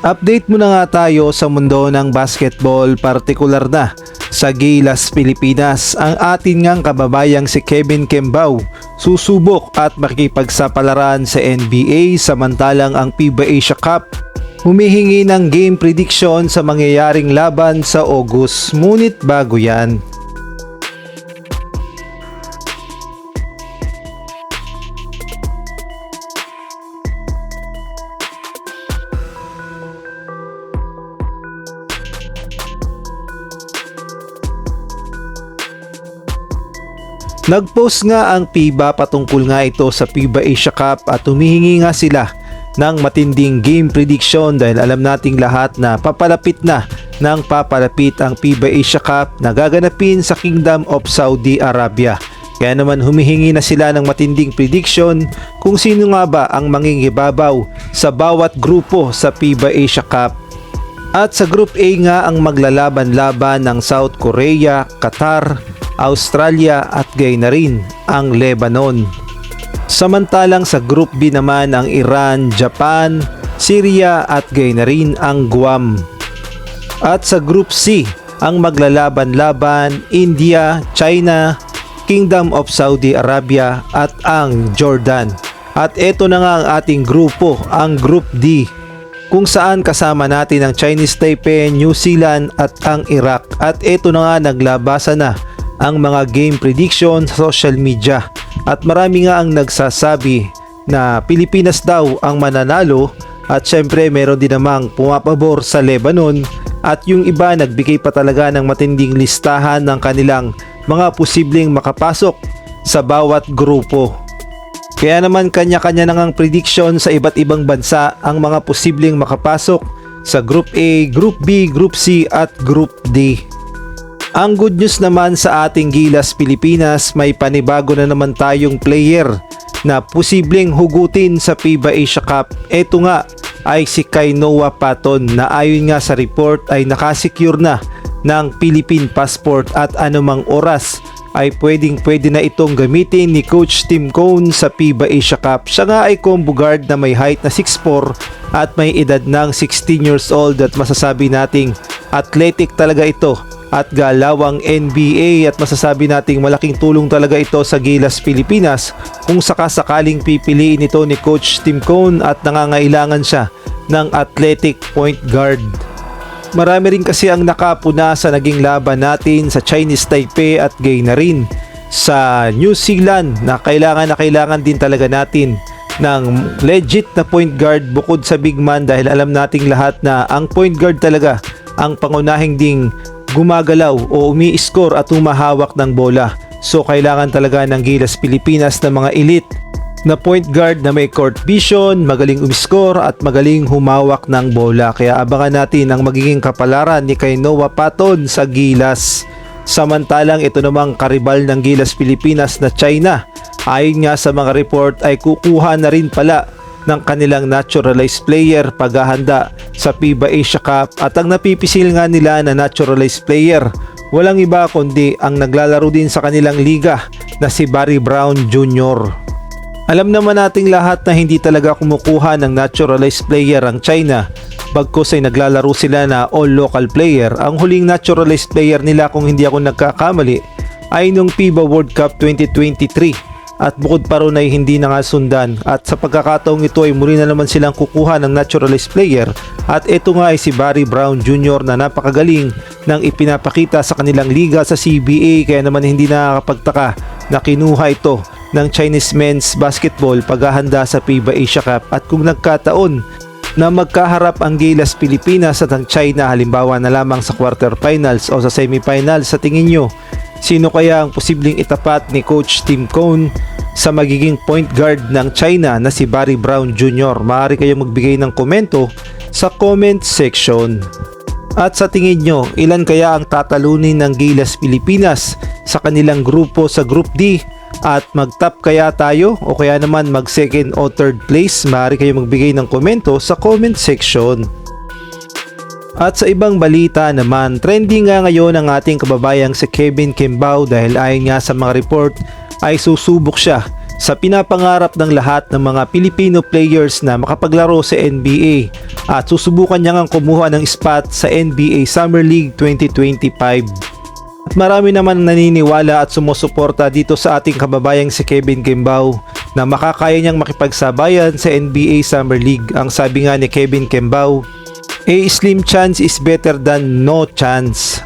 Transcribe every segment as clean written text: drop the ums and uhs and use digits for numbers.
Update muna nga tayo sa mundo ng basketball, partikular na sa Gilas Pilipinas. Ang atin ngang kababayang si Kevin Kembao susubok at makikipagsapalaran sa NBA, samantalang ang FIBA Asia Cup humihingi ng game prediction sa mangyayaring laban sa August. Ngunit bago yan, nag-post nga ang FIBA patungkol nga ito sa FIBA Asia Cup at humihingi nga sila ng matinding game prediction dahil alam nating lahat na papalapit na ng papalapit ang FIBA Asia Cup na gaganapin sa Kingdom of Saudi Arabia. Kaya naman humihingi na sila ng matinding prediction kung sino nga ba ang mangingibabaw sa bawat grupo sa FIBA Asia Cup. At sa Group A nga ang maglalaban-laban ng South Korea, Qatar, Australia at gayon na rin ang Lebanon. Samantalang sa Group B naman ang Iran, Japan, Syria at gayon na rin ang Guam. At sa Group C ang maglalaban-laban India, China, Kingdom of Saudi Arabia at ang Jordan. At ito na nga ang ating grupo, ang Group D, kung saan kasama natin ang Chinese Taipei, New Zealand at ang Iraq. At ito na nga naglabasa na ang mga game prediction sa social media at marami nga ang nagsasabi na Pilipinas daw ang mananalo at syempre meron din namang pumapabor sa Lebanon at yung iba nagbigay pa talaga ng matinding listahan ng kanilang mga posibleng makapasok sa bawat grupo. Kaya naman kanya-kanya na ngang prediction sa iba't ibang bansa ang mga posibleng makapasok sa Group A, Group B, Group C at Group D. Ang good news naman sa ating Gilas Pilipinas, may panibago na naman tayong player na posibleng hugutin sa FIBA Asia Cup. Ito nga ay si Noah Patton na ayon nga sa report ay nakasecure na ng Philippine passport at anumang oras ay pwede na itong gamitin ni Coach Tim Cone sa FIBA Asia Cup. Siya nga ay combo guard na may height na 6'4 at may edad ng 16 years old at masasabi nating athletic talaga ito at galawang NBA at masasabi nating malaking tulong talaga ito sa Gilas Pilipinas kung sakasakaling pipiliin ito ni Coach Tim Cone at nangangailangan siya ng athletic point guard. Marami rin kasi ang nakapuna sa naging laban natin sa Chinese Taipei at gayon na rin sa New Zealand na kailangan din talaga natin ng legit na point guard bukod sa big man dahil alam nating lahat na ang point guard talaga ang pangunahing ding gumagalaw o umi-score at humahawak ng bola. So kailangan talaga ng Gilas Pilipinas ng mga elite na point guard na may court vision, magaling umi-score at magaling humawak ng bola. Kaya abangan natin ang magiging kapalaran ni Noah Patton sa Gilas. Samantalang ito namang karibal ng Gilas Pilipinas na China, ayon nga sa mga report ay kukuha na rin pala ng kanilang naturalized player paghahanda sa FIBA Asia Cup at ang napipisil nga nila na naturalized player walang iba kundi ang naglalaro din sa kanilang liga na si Barry Brown Jr. Alam naman nating lahat na hindi talaga kumukuha ng naturalized player ang China bagkus ay naglalaro sila na all local player. Ang huling naturalized player nila kung hindi ako nagkakamali ay nung FIBA World Cup 2023 at bukod pa ron ay hindi na nga sundan at sa pagkakataong ito ay muli na naman silang kukuha ng naturalized player at ito nga ay si Barry Brown Jr. na napakagaling ng ipinapakita sa kanilang liga sa CBA kaya naman hindi nakakapagtaka na kinuha ito ng Chinese men's basketball paghahanda sa FIBA Asia Cup at kung nagkataon na magkaharap ang Gilas Pilipinas at ang China halimbawa na lamang sa quarterfinals o sa semifinals, sa tingin nyo sino kaya ang posibleng itapat ni Coach Tim Cone sa magiging point guard ng China na si Barry Brown Jr.? Maaari kayong magbigay ng komento sa comment section. At sa tingin nyo, ilan kaya ang tatalunin ng Gilas Pilipinas sa kanilang grupo sa Group D? At mag-top kaya tayo o kaya naman mag second o third place? Maaari kayong magbigay ng komento sa comment section. At sa ibang balita naman, trending nga ngayon ang ating kababayang si Kevin Kembao dahil ayon nga sa mga report ay susubok siya sa pinapangarap ng lahat ng mga Filipino players na makapaglaro sa NBA at susubukan niya ngang kumuha ng spot sa NBA Summer League 2025. At marami naman naniniwala at sumusuporta dito sa ating kababayang si Kevin Kembao na makakaya niyang makipagsabayan sa NBA Summer League. Ang sabi nga ni Kevin Kembao, "A slim chance is better than no chance."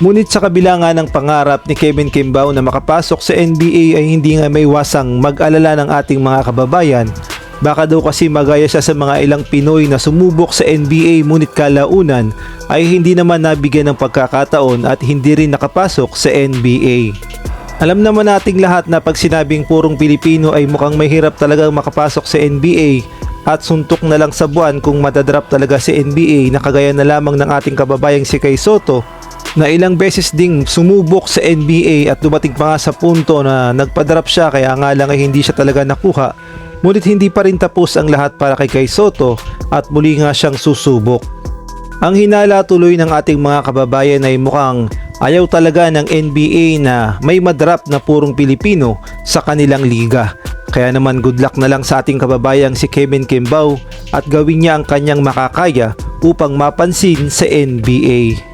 Ngunit sa kabila nga ng pangarap ni Kevin Kembao na makapasok sa NBA ay hindi nga may wasang mag-alala ng ating mga kababayan. Baka daw kasi magaya siya sa mga ilang Pinoy na sumubok sa NBA ngunit kalaunan ay hindi naman nabigyan ng pagkakataon at hindi rin nakapasok sa NBA. Alam naman nating lahat na pag sinabing purong Pilipino ay mukhang mahirap talagang makapasok sa NBA at suntok na lang sa buwan kung madadrop talaga sa NBA na kagaya na lamang ng ating kababayang si Kai Sotto na ilang beses ding sumubok sa NBA at dumating pa nga sa punto na nagpa-drop siya kaya nga lang ay hindi siya talaga nakuha. Ngunit hindi pa rin tapos ang lahat para kay Kai Sotto at muli nga siyang susubok. Ang hinala tuloy ng ating mga kababayan ay mukhang ayaw talaga ng NBA na may madrop na purong Pilipino sa kanilang liga. Kaya naman good luck na lang sa ating kababayang si Kevin Kembao at gawin niya ang kanyang makakaya upang mapansin sa NBA.